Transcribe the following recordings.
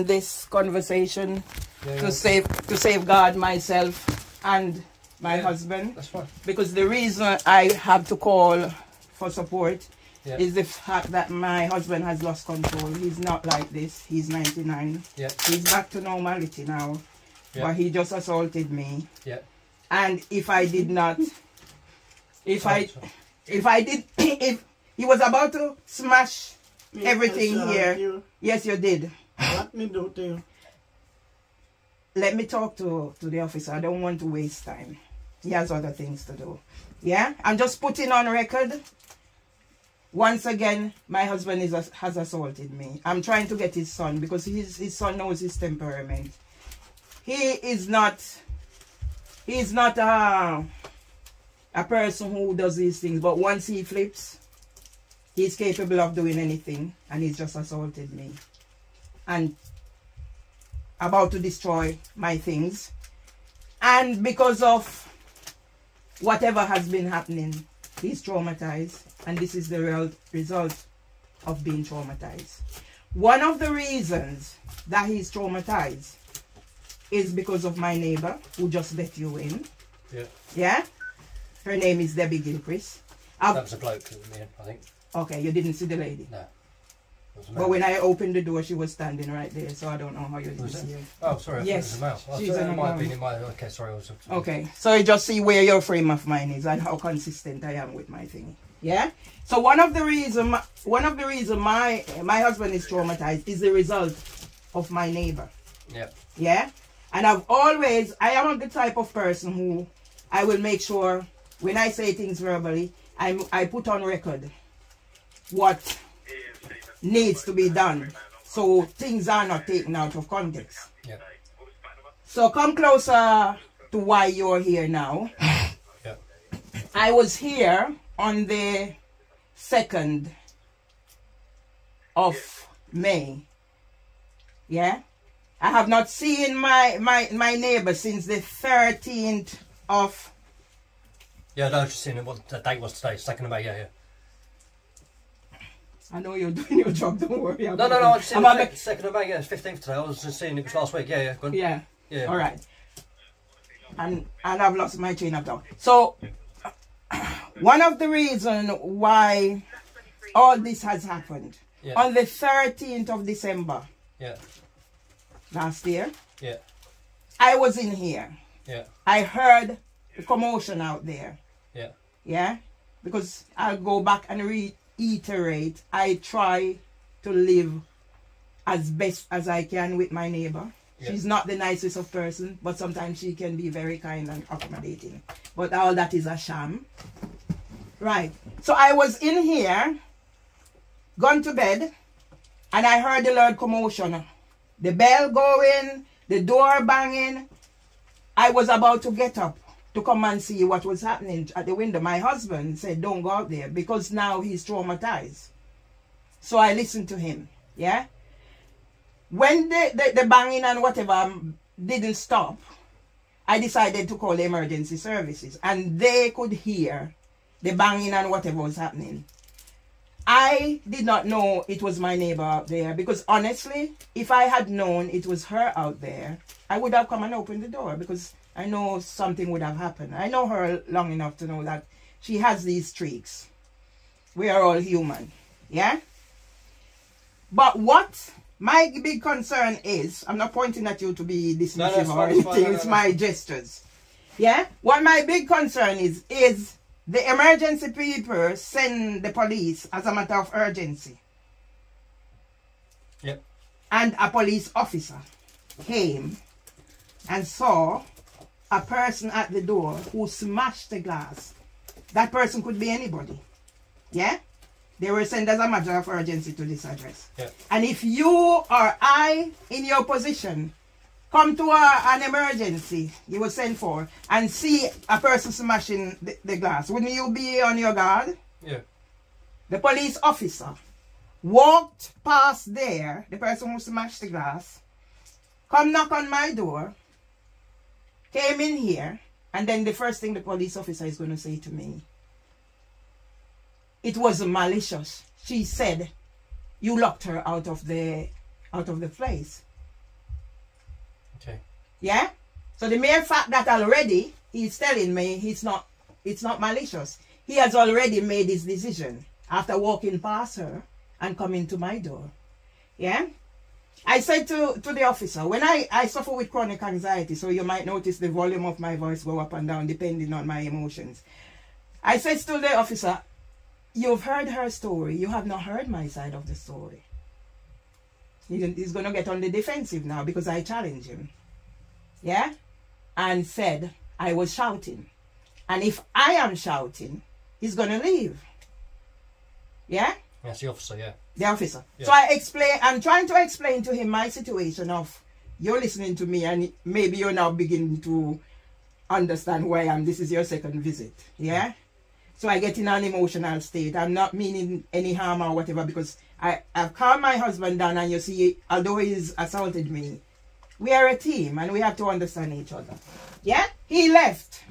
this conversation to safeguard myself and my husband. That's fine. Because the reason I have to call for support is the fact that my husband has lost control. He's not like this. He's 99. He's back to normality now. But he just assaulted me. And if I did not, if he was about to smash everything here. Yes, you did. What me do to you? Let me talk to the officer. I don't want to waste time. He has other things to do. Yeah? I'm just putting on record. Once again, my husband has assaulted me. I'm trying to get his son because his son knows his temperament. He's not a person who does these things, but once he flips, he's capable of doing anything, and he's just assaulted me. And about to destroy my things. And because of whatever has been happening, he's traumatized, and this is the real result of being traumatized. One of the reasons that he's traumatized is because of my neighbor who just let you in. Yeah? Her name is Debbie Gilchrist. That was a bloke, I think. Okay, you didn't see the lady? No. But when I opened the door, she was standing right there, so I don't know how you didn't see her. Oh, sorry, yes, I thought it was a mouse. she's it might have been in my... Okay, sorry. Okay, so you just see where your frame of mind is and how consistent I am with my thing. Yeah? So one of the reason my husband is traumatized is the result of my neighbor. Yeah. Yeah? And I am the type of person who I will make sure when I say things verbally, I put on record what needs to be done, so things are not taken out of context. Yeah. So come closer to why you're here now. Yeah. I was here on the 2nd of May. Yeah. I have not seen my neighbor since the 13th of... Yeah, no, I was just seeing what the date was today, 2nd of May, yeah. I know you're doing your job, don't worry about No, I was seeing the 2nd of May, yeah, it's 15th today. I was just seeing it was last week, yeah. Go on. Yeah. All right. And I've lost my train of thought. So, one of the reasons why all this has happened, on the 13th of December, last year, I was in here. I heard the commotion out there. Yeah? Because I'll go back and reiterate, I try to live as best as I can with my neighbor. She's not the nicest of person, but sometimes she can be very kind and accommodating. But all that is a sham. Right. So I was in here, gone to bed, and I heard the loud commotion. The bell going, the door banging. I was about to get up to come and see what was happening at the window. My husband said, don't go out there, because now he's traumatized. So I listened to him. Yeah? When the banging and whatever didn't stop, I decided to call the emergency services, and they could hear the banging and whatever was happening. I did not know it was my neighbor out there, because honestly, if I had known it was her out there, I would have come and opened the door, because I know something would have happened. I know her long enough to know that she has these streaks. We are all human. Yeah? But what my big concern is, I'm not pointing at you to be dismissive or anything, it's my gestures. Yeah? What my big concern is the emergency people send the police as a matter of urgency. Yep. And a police officer came and saw a person at the door who smashed the glass. That person could be anybody. Yeah? They were sent as a matter of urgency to this address. Yeah. And if you or I, in your position, come to an emergency you were sent for and see a person smashing the glass, wouldn't you be on your guard? Yeah. The police officer walked past there, the person who smashed the glass, come knock on my door, came in here, and then the first thing the police officer is going to say to me, it was malicious. She said, you locked her out of the place. Okay. Yeah? So the mere fact that already he's telling me it's not malicious. He has already made his decision after walking past her and coming to my door. Yeah? I said to the officer, when I suffer with chronic anxiety, so you might notice the volume of my voice go up and down depending on my emotions. I said to the officer, you've heard her story. You have not heard my side of the story. He's going to get on the defensive now because I challenged him. Yeah? And said I was shouting. And if I am shouting, he's going to leave. Yeah? That's the officer, yeah. The officer. Yeah. So I'm trying to explain to him my situation of, you're listening to me and maybe you're now beginning to understand why this is your second visit. Yeah? So I get in an emotional state. I'm not meaning any harm or whatever because I've calmed my husband down, and you see, although he's assaulted me, we are a team and we have to understand each other. Yeah? He left.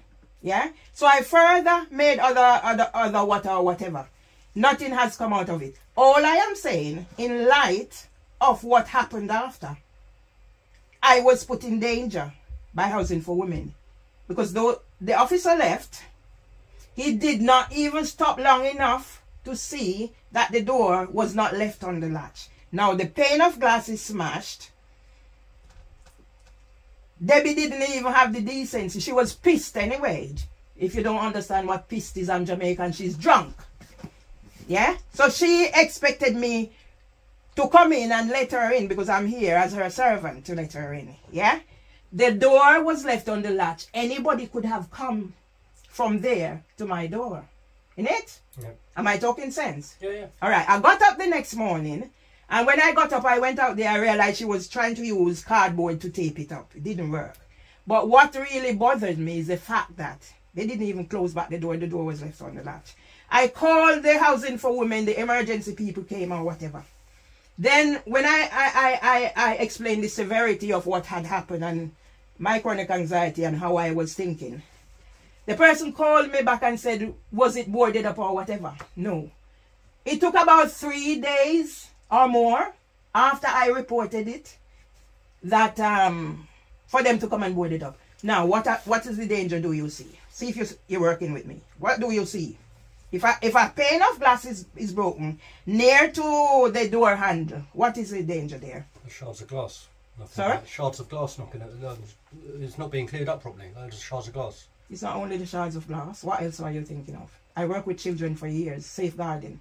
Yeah? So I further made other whatever. Nothing has come out of it. All I am saying, in light of what happened after, I was put in danger by Housing for Women. Because though the officer left, he did not even stop long enough to see that the door was not left on the latch. Now the pane of glass is smashed. Debbie didn't even have the decency. She was pissed anyway. If you don't understand what pissed is, I'm Jamaican. She's drunk. Yeah? So she expected me to come in and let her in because I'm here as her servant to let her in. Yeah? The door was left on the latch. Anybody could have come from there to my door. In it? Yeah. Am I talking sense? Yeah, yeah. All right. I got up the next morning, and when I got up, I went out there. I realized she was trying to use cardboard to tape it up. It didn't work. But what really bothered me is the fact that they didn't even close back the door. The door was left on the latch. I called the Housing for Women. The emergency people came or whatever. Then when I explained the severity of what had happened and my chronic anxiety and how I was thinking, the person called me back and said, was it boarded up or whatever? No. It took about 3 days or more after I reported it that for them to come and board it up. Now, what is the danger do you see? See if you're working with me. What do you see? If a pane of glass is broken near to the door handle, what is the danger there? The shards of glass. Sorry? Shards of glass knocking at it's not being cleared up properly. Just shards of glass. It's not only the shards of glass. What else are you thinking of? I work with children for years, safeguarding.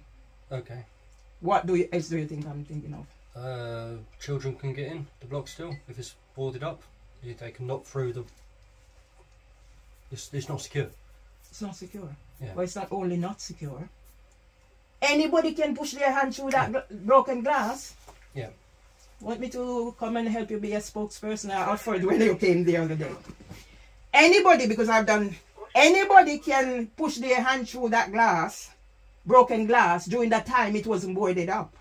Okay. What else do you think I'm thinking of? Children can get in the block still if it's boarded up. They can knock through the. It's not secure. It's not secure. Yeah. Well, it's not only not secure. Anybody can push their hand through that broken glass. Yeah. Want me to come and help you be a spokesperson? I offered when you came the other day. Anybody, because anybody can push their hand through that glass, broken glass, during that time it wasn't boarded up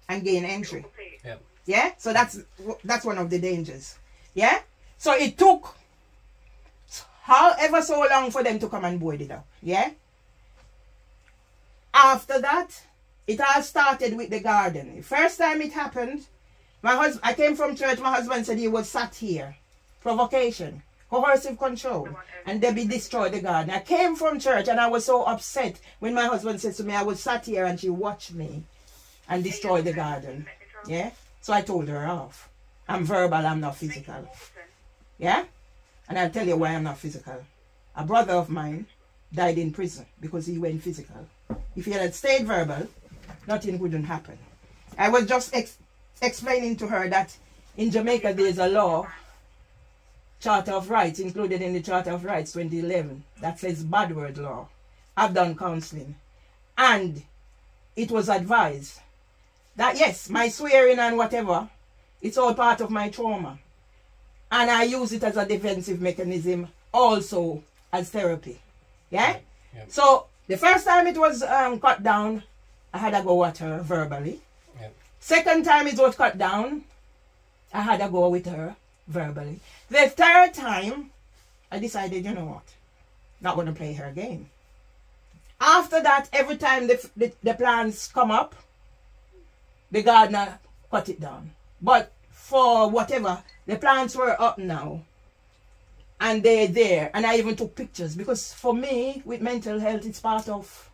and gain entry. Yeah. Yeah? So that's one of the dangers. Yeah? So it took however so long for them to come and board it up. Yeah? After that, it all started with the garden. The first time it happened, I came from church, my husband said he was sat here. Provocation. Coercive control. And Debbie destroyed the garden. I came from church and I was so upset when my husband said to me, I was sat here and she watched me and destroy the garden. Yeah? So I told her off. I'm verbal, I'm not physical. Yeah? And I'll tell you why I'm not physical. A brother of mine died in prison because he went physical. If he had stayed verbal, nothing wouldn't happen. I was just explaining to her that in Jamaica there's a law, Charter of Rights, included in the Charter of Rights 2011, that says bad word law. I've done counseling. And it was advised that yes, my swearing and whatever, it's all part of my trauma. And I use it as a defensive mechanism, also as therapy. Yeah? Yeah. So the first time it was cut down, I had a go at her verbally. Yeah. Second time it was cut down, I had a go with her verbally. The third time, I decided, you know what, not going to play her game. After that, every time the plans come up, the gardener cut it down. But for whatever, The plants were up now. And they're there. And I even took pictures. Because for me, with mental health, it's part of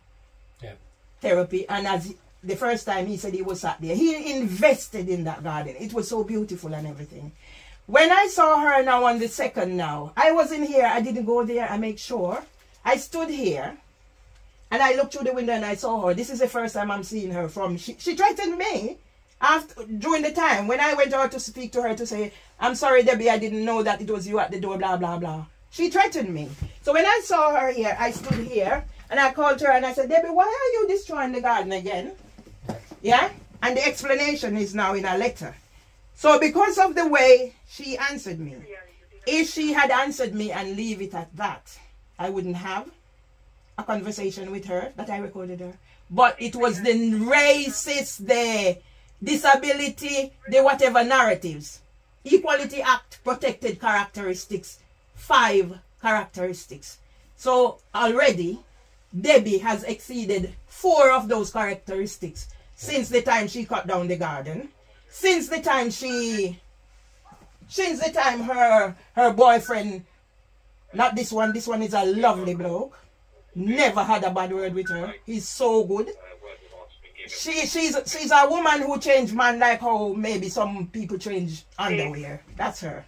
therapy. And as the first time he said he was sat there, he invested in that garden. It was so beautiful and everything. When I saw her now on the second now, I wasn't here. I didn't go there. I make sure. I stood here. And I looked through the window and I saw her. This is the first time I'm seeing her from. She threatened me during the time when I went out to speak to her to say, I'm sorry, Debbie, I didn't know that it was you at the door, blah, blah, blah. She threatened me. So when I saw her here, I stood here and I called her and I said, Debbie, why are you destroying the garden again? Yeah? And the explanation is now in a letter. So because of the way she answered me, if she had answered me and leave it at that, I wouldn't have a conversation with her that I recorded her. But it was the racist, the disability, the whatever narratives. Equality Act protected characteristics, 5 characteristics. So already, Debbie has exceeded 4 of those characteristics since the time she cut down the garden, since the time her boyfriend, not this one is a lovely bloke, never had a bad word with her. He's so good. She's a woman who changed man like how maybe some people change underwear. That's her.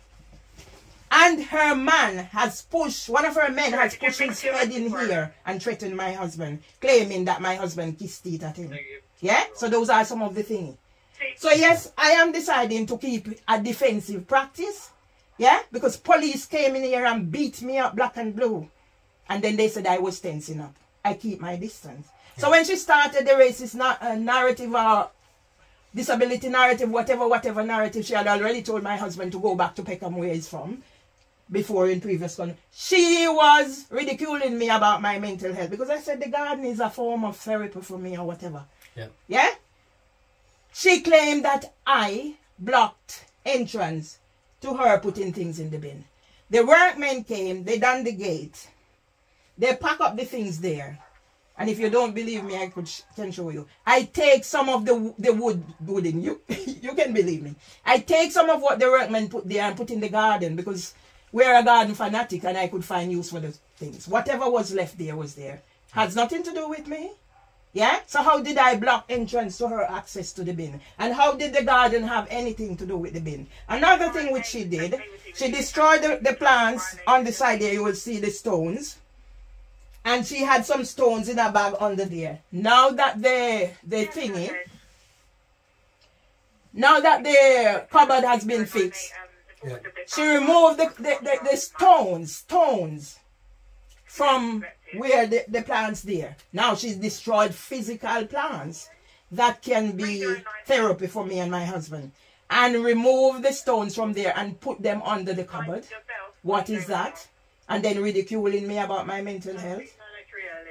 And her man has pushed, one of her men has pushed his head in here and threatened my husband, claiming that my husband kissed it at him. Yeah? So those are some of the things. So yes, I am deciding to keep a defensive practice. Yeah? Because police came in here and beat me up black and blue. And then they said I was tensing up. I keep my distance. So when she started the racist narrative or disability narrative, whatever narrative, she had already told my husband to go back to Peckham where he's from before in previous con. She was ridiculing me about my mental health because I said the garden is a form of therapy for me or whatever. Yeah. Yeah? She claimed that I blocked entrance to her putting things in the bin. The workmen came, they done the gate. They pack up the things there. And if you don't believe me, I can show you. I take some of the wooden. You can believe me. I take some of what the workmen put there and put in the garden because we're a garden fanatic and I could find use for the things. Whatever was left there was there. Has nothing to do with me. Yeah? So how did I block entrance to her access to the bin? And how did the garden have anything to do with the bin? Another thing which she did, she destroyed the plants on the side there. You will see the stones. And she had some stones in her bag under there. Now that the cupboard has been fixed, she removed the stones from where the plants there. Now she's destroyed physical plants that can be therapy for me and my husband. And remove the stones from there and put them under the cupboard. What is that? And then ridiculing me about my mental health.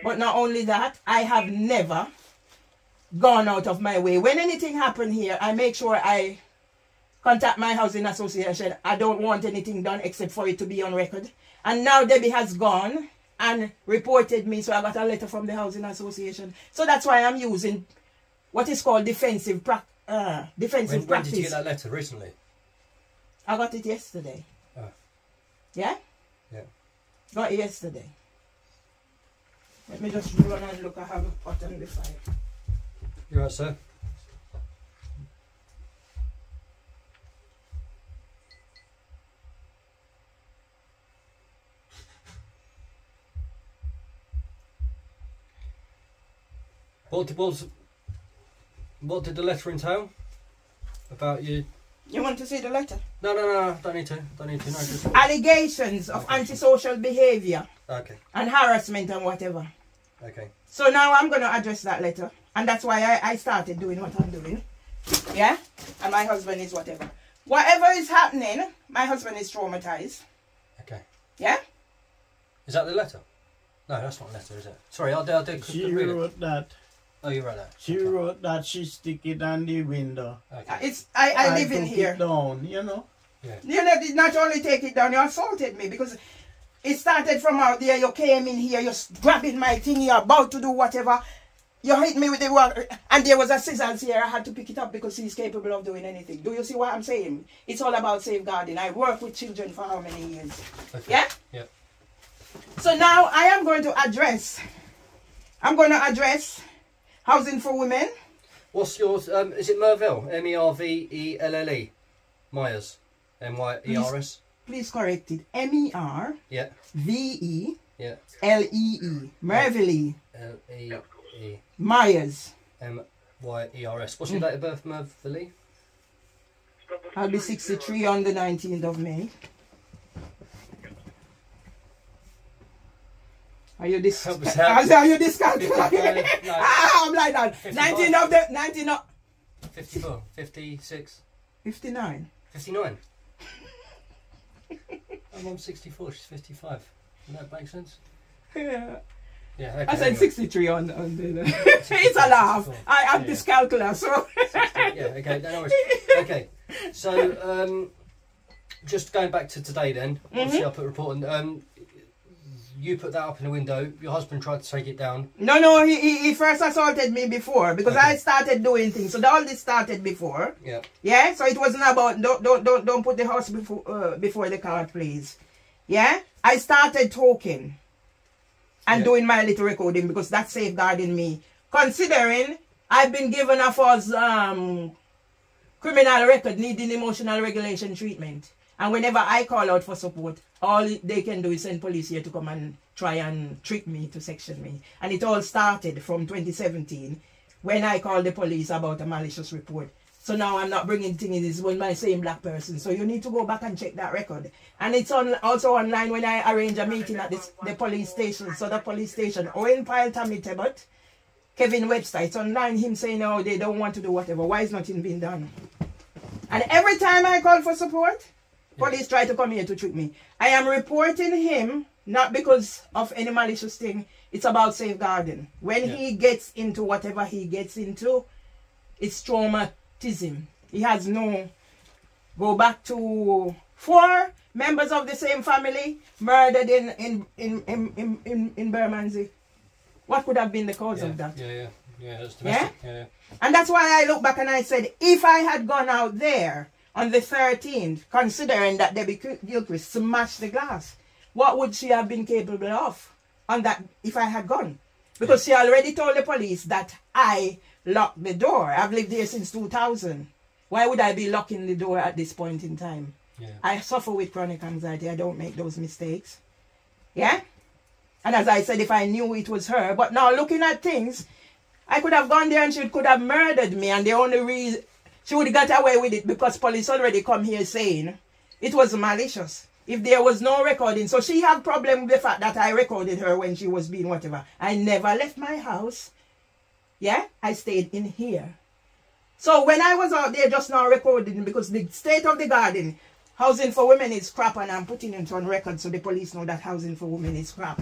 But not only that, I have never gone out of my way. When anything happens here, I make sure I contact my housing association. I don't want anything done except for it to be on record. And now Debbie has gone and reported me, so I got a letter from the housing association. So that's why I'm using what is called defensive practice. When did you get that letter? Recently? I got it yesterday. Oh. Yeah? Yeah. Got it yesterday. Let me just run and look. I have a pot on the fire. You're right, sir. What did the letter entail? About you? You want to see the letter? No, don't need to. No, just... Allegations of antisocial behaviour. Okay. And harassment and whatever. Okay. So now I'm going to address that letter. And that's why I started doing what I'm doing. Yeah? And my husband is whatever. Whatever is happening, my husband is traumatized. Okay. Yeah? Is that the letter? No, that's not a letter, is it? Sorry, I'll do. She wrote that. Oh, you wrote that? She wrote that she stick it on the window. Okay. I live in here. It down, you know? Yeah. You did not only take it down, you assaulted me because it started from out there. You came in here, you're grabbing my thing, you're about to do whatever. You hit me with the one, and there was a scissors here. I had to pick it up because he's capable of doing anything. Do you see what I'm saying? It's all about safeguarding. I work with children for how many years? Okay. Yeah? Yeah. So now I am going to address, housing for women. What's yours? Is it Merville? M-E-R-V-E-L-L-E. Myers. M-Y-E-R-S. Please correct it. M-E-R. Yeah. V-E. Yeah. L-E-E. Merville. L-E-E. Myers. M-Y-E-R-S. What's your date of birth, Merville? I'll be 63 on the 19th of May. Are you this? Are you discounting? No. I'm like that. 19 of the 19 of 54, 56, 59. 59. I'm 64. She's 55. Does that make sense? Yeah. Yeah. Okay, I said 63 on the. It's a laugh. I have this calculator, so. 60, yeah. Okay. No worries. Okay. So just going back to today, then. Obviously, I put a report on. You put that up in the window. Your husband tried to take it down. No. He first assaulted me before because I started doing things. So all this started before. Yeah. Yeah. So it wasn't about don't put the horse before the cart, please. Yeah. I started talking and doing my little recording because that's safeguarding me. Considering I've been given a false criminal record needing emotional regulation treatment. And whenever I call out for support, all they can do is send police here to come and try and trick me, to section me. And it all started from 2017 when I called the police about a malicious report. So now I'm not bringing things, it's with my same black person. So you need to go back and check that record. And it's also online when I arrange a meeting at the police station. So the police station, Owen Pile Tammy Tebot, Kevin Webster, it's online, him saying, oh, they don't want to do whatever. Why is nothing being done? And every time I call for support, police try to come here to trick me. I am reporting him, not because of any malicious thing. It's about safeguarding. When he gets into whatever he gets into, it's traumatism. He has no... Go back to 4 members of the same family murdered in Bermondsey. What could have been the cause of that? Yeah, that's domestic. Yeah? And that's why I look back and I said, if I had gone out there on the 13th, considering that Debbie Gilchrist smashed the glass, what would she have been capable of on that if I had gone? Because she already told the police that I locked the door. I've lived here since 2000. Why would I be locking the door at this point in time? Yeah. I suffer with chronic anxiety. I don't make those mistakes. Yeah? And as I said, if I knew it was her, but now looking at things, I could have gone there and she could have murdered me, and the only reason she would have got away with it because police already come here saying it was malicious. If there was no recording, so she had problem with the fact that I recorded her when she was being whatever. I never left my house. Yeah, I stayed in here. So when I was out there just now recording, because the state of the garden, housing for women is crap, and I'm putting it on record so the police know that housing for women is crap.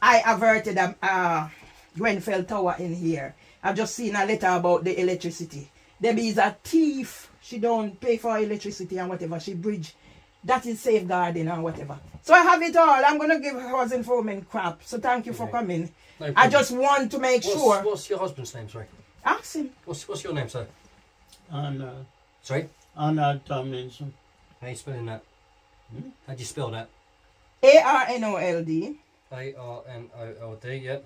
I averted a Grenfell Tower in here. I've just seen a letter about the electricity. Debbie is a thief. She don't pay for electricity and whatever. She bridge. That is safeguarding and whatever. So I have it all. I'm going to give housing for women crap. So thank you for coming. No, I just want to make sure. What's your husband's name, sorry? Ask him. What's your name, sir? Arnold. Sorry? Arnold Tomlinson. How are you spelling that? How do you spell that? A-R-N-O-L-D. A-R-N-O-L-D, yep.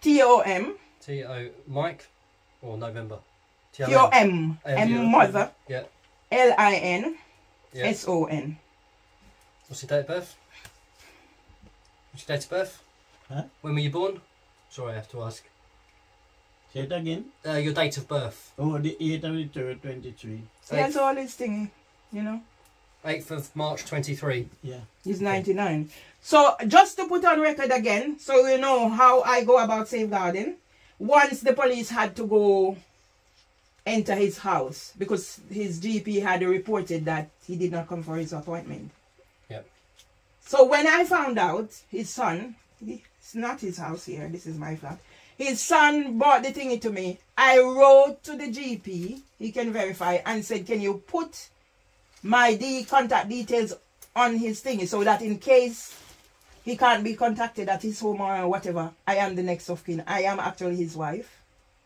T-O-M. T-O, Mike or November? T-O-M. M mother. Yeah. L-I-N. S-O-N. What's your date of birth? What's your date of birth? Huh? When were you born? Sorry, I have to ask. Say it again. Your date of birth. Oh, the 8th of the 3rd, 23. That's all his thing, you know. 8th of March 23. Yeah. He's 99. So just to put on record again, so you know how I go about safeguarding. Once the police had to go enter his house because his GP had reported that he did not come for his appointment. Yep. So when I found out his son, it's not his house here, this is my flat. His son brought the thingy to me. I wrote to the GP, he can verify, and said, can you put my contact details on his thingy so that in case he can't be contacted at his home or whatever, I am the next of kin. I am actually his wife.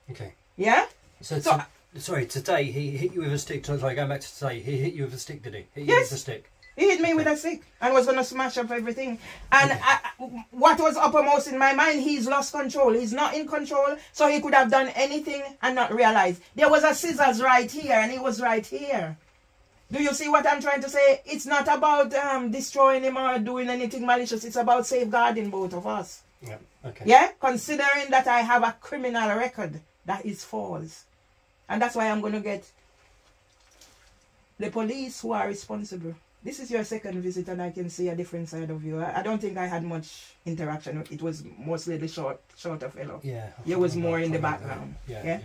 Okay. Yeah? Sorry, today he hit you with a stick. Sorry, going back to today, he hit you with a stick, did he? Hit you Yes. with a stick. He hit me with a stick and was going to smash up everything. And what was uppermost in my mind, he's lost control. He's not in control, so he could have done anything and not realize. There was a scissors right here, and he was right here. Do you see what I'm trying to say? It's not about destroying him or doing anything malicious. It's about safeguarding both of us. Yeah, okay. Yeah? Considering that I have a criminal record, that is false. And that's why I'm going to get the police who are responsible. This is your second visit, and I can see a different side of you. I don't think I had much interaction. It was mostly the shorter fellow. Yeah. You was more in the background. Yeah.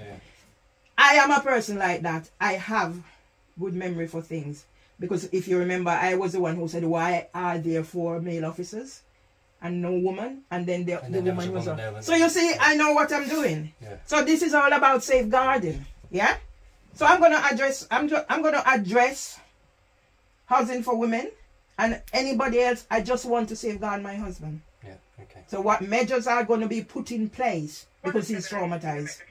I am a person like that. I have good memory for things. Because if you remember, I was the one who said, why are there 4 male officers and no woman? And then the woman was on. So you see, I know what I'm doing. Yeah. So this is all about safeguarding. Yeah? So I'm going to address housing for women and anybody else. I just want to safeguard my husband. Yeah, okay. So what measures are going to be put in place because he's traumatized?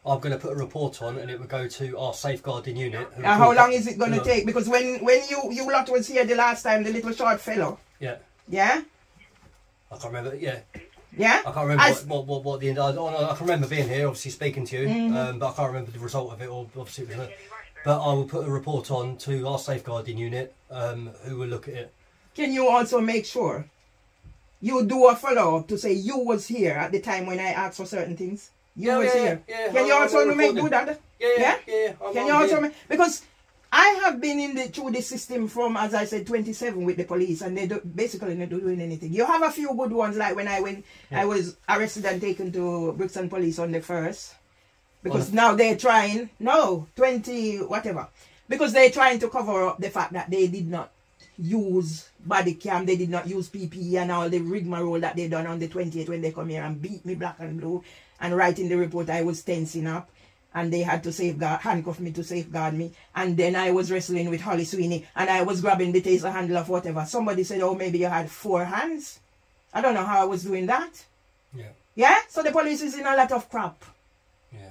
I'm going to put a report on, and it will go to our safeguarding unit. How long is it going to take? Because when you lot was here the last time, the little short fellow. Yeah. Yeah? I can't remember. Yeah. Yeah? I can't remember what the end. I can remember being here, obviously speaking to you, but I can't remember the result of it. Or obviously it was but I will put a report on to our safeguarding unit, who will look at it. Can you also make sure you do a follow-up to say you was here at the time when I asked for certain things? You was here. Yeah. Can you also do that? Yeah. Can you also because I have been through the system from, as I said, 27 with the police, and they basically not doing anything. You have a few good ones, like when I was arrested and taken to Brixton Police on the 1st. Because now they're trying, 20 whatever. Because they're trying to cover up the fact that they did not use body cam, they did not use PPE and all the rigmarole that they done on the 28th when they come here and beat me black and blue. And right in the report I was tensing up. And they had to handcuff me to safeguard me. And then I was wrestling with Holly Sweeney. And I was grabbing the taser handle of whatever. Somebody said, oh, maybe you had 4 hands. I don't know how I was doing that. Yeah. Yeah? So the police is in a lot of crap. Yeah.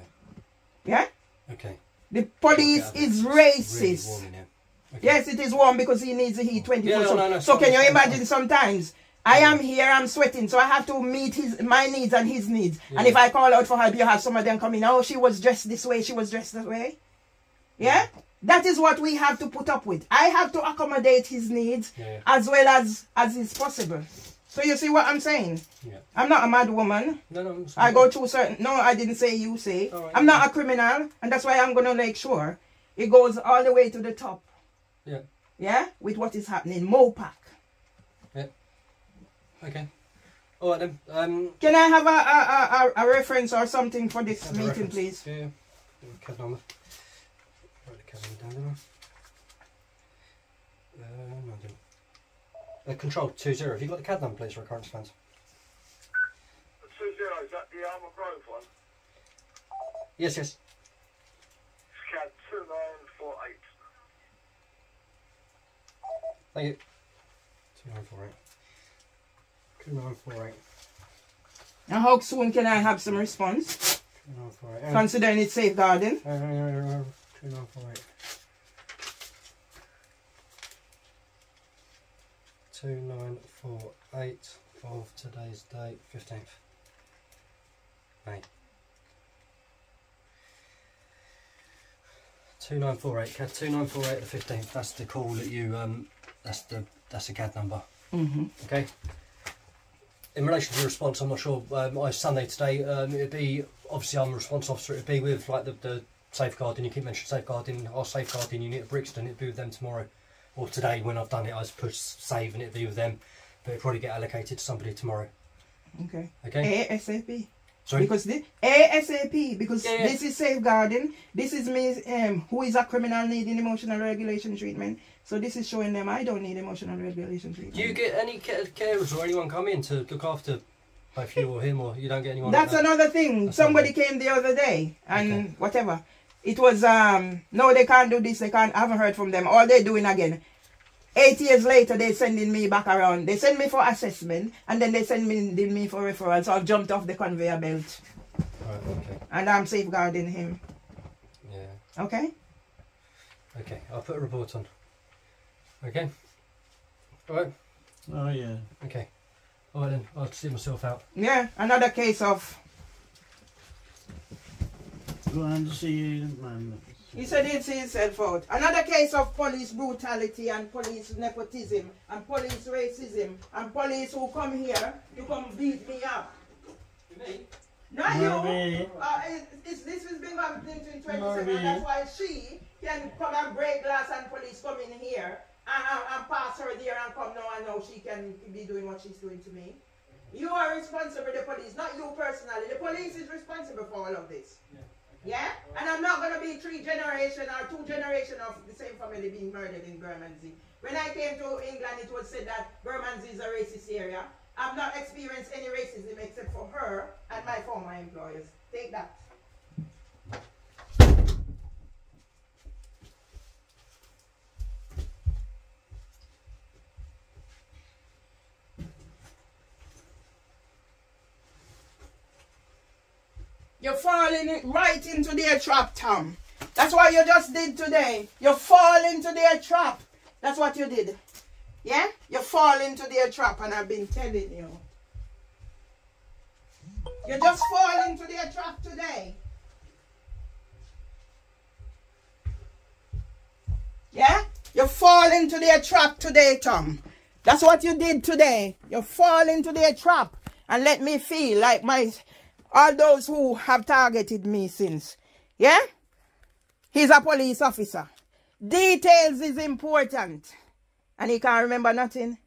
Yeah? Okay. The police is racist. Really warm in here. Okay. Yes, it is warm because he needs the heat 24. No, so can you imagine sometimes I am here, I'm sweating, so I have to meet my needs and his needs. Yeah. And if I call out for help, you have some of them coming, oh, she was dressed this way, she was dressed that way. Yeah? That is what we have to put up with. I have to accommodate his needs as well as is possible. So you see what I'm saying? Yeah. I'm not a mad woman. No. I go through certain... No, I didn't say you say. Right, I'm not a criminal, and that's why I'm going to make sure it goes all the way to the top. Yeah. Yeah? With what is happening. Mopac. Yeah. Okay. All right then. Can I have a reference or something for this meeting, please? Yeah. CAD number. Write the CAD number down there. Control 20. Have you got the CAD number, please, for occurrence fans? 20, is that the Alma Grove one? Yes. CAD 2948. Thank you. 2948. 2948. And how soon can I have some response? 2948. Considering it's safeguarding. 2948. 2948 of today's date, 15th May. 2948, CAD 2948 the 15th. That's the call that you that's the CAD number. Okay. In relation to the response, I'm not sure. It's Sunday today. It'd be obviously I'm a response officer. It'd be with like the safeguarding. You keep mentioning safeguarding. Our safeguarding unit at Brixton. It'd be with them tomorrow. Or today when I've done it, I just push save and it'll be with them. But it'll probably get allocated to somebody tomorrow. Okay. Okay. ASAP. Sorry? Because this is safeguarding. This is me who is a criminal needing emotional regulation treatment. So this is showing them I don't need emotional regulation treatment. Do you get any carers or anyone come in to look after both you or him, or you don't get anyone? That's like that? another thing. Somebody came the other day and whatever. It was, no, they can't do this, I haven't heard from them. All they're doing again. 8 years later, they're sending me back around. They send me for assessment, and then they send me for referral. So I've jumped off the conveyor belt. Right, okay. And I'm safeguarding him. Yeah. Okay? Okay, I'll put a report on. Okay? Alright? Oh, yeah. Okay. Alright then, I'll see myself out. Yeah, another case of... Go and see man. He said he'd see himself out. Another case of police brutality and police nepotism and police racism and police who come here to come beat me up. Me? Not Marvin. you. This has been happening in 27. Marvin. That's why she can come and break glass and police come in here and pass her there and come now and now she can be doing what she's doing to me. You are responsible, the police, not you personally. The police is responsible for all of this. Yeah? And I'm not going to be 3 generations or 2 generations of the same family being murdered in Bermondsey. When I came to England, it was said that Bermondsey is a racist area. I've not experienced any racism except for her and my former employers. Take that. You're falling right into their trap, Tom. That's what you just did today. You fall into their trap. That's what you did. Yeah? You fall into their trap, and I've been telling you. You just fall into their trap today. Yeah? You fall into their trap today, Tom. That's what you did today. You fall into their trap and let me feel like all those who have targeted me since. Yeah? He's a police officer. Details is important. And he can't remember nothing.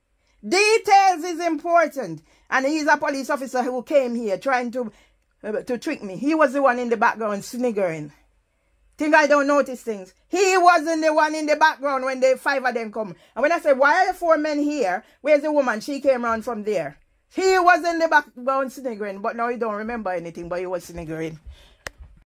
Details is important. And he's a police officer who came here trying to trick me. He was the one in the background sniggering. Think I don't notice things? He wasn't the one in the background when the 5 of them come. And when I said, why are the 4 men here? Where's the woman? She came around from there. He was in the background sniggering, but now he don't remember anything, but he was sniggering.